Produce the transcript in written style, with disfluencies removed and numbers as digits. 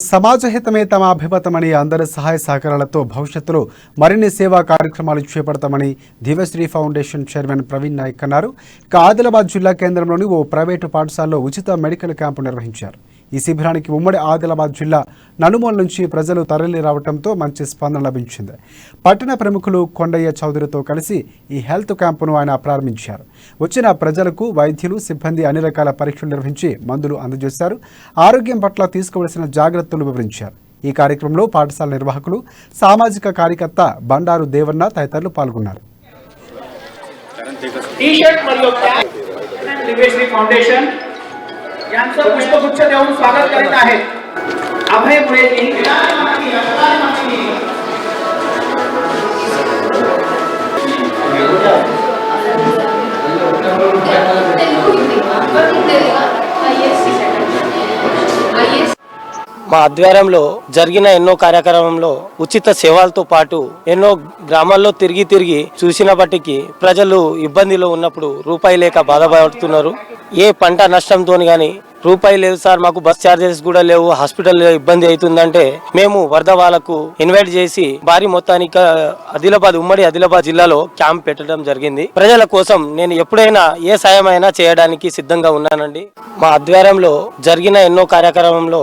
సమాజహితమే తమ అభిమతమని అందరి సహాయ సహకారాలతో భవిష్యత్తులో మరిన్ని సేవా కార్యక్రమాలు చేపడతామని దివ్యశ్రీ ఫౌండేషన్ చైర్మన్ ప్రవీణ్ నాయక్ అన్నారు. ఆదిలాబాద్ జిల్లా కేంద్రంలోని ఓ ప్రైవేటు పాఠశాలలో ఉచిత మెడికల్ క్యాంపు నిర్వహించారు. ఈ శిబిరానికి ఉమ్మడి ఆదిలాబాద్ జిల్లా నలుమూల నుంచి ప్రజలు తరలి రావడంతో మంచి స్పందన లభించింది. పట్టణ ప్రముఖులు కొండయ్య చౌదరితో కలిసి ఈ హెల్త్ క్యాంపును ఆయన ప్రారంభించారు. వచ్చిన ప్రజలకు వైద్యులు సిబ్బంది అన్ని రకాల పరీక్షలు నిర్వహించి మందులు అందజేశారు. ఆరోగ్యం పట్ల తీసుకోవాల్సిన జాగ్రత్తలు వివరించారు. ఈ కార్యక్రమంలో పాఠశాల నిర్వాహకులు, సామాజిక కార్యకర్త బండారు దేవన్న తదితరులు పాల్గొన్నారు. यांचं पुष्पगुच्छ देऊन स्वागत करीत आहेत. अभय मुळेजी మా ఆధ్వర్యంలో జరిగిన ఎన్నో కార్యక్రమంలో ఉచిత సేవలతో పాటు ఎన్నో గ్రామాల్లో తిరిగి చూసినప్పటికీ ప్రజలు ఇబ్బందిలో ఉన్నప్పుడు రూపాయి లేక బాధపడుతున్నారు. ఏ పంట నష్టంతో గానీ రూపాయి లేదు సార్, మాకు బస్ ఛార్జెస్ కూడా లేవు, హాస్పిటల్ ఇబ్బంది అవుతుందంటే మేము వరద వాళ్ళకు ఇన్వైట్ చేసి భారీ మొత్తానికి ఉమ్మడి ఆదిలాబాద్ జిల్లాలో క్యాంప్ పెట్టడం జరిగింది. ప్రజల కోసం నేను ఎప్పుడైనా ఏ సాయమైనా చేయడానికి సిద్ధంగా ఉన్నానండి. మా ఆధ్వర్యంలో జరిగిన ఎన్నో కార్యక్రమంలో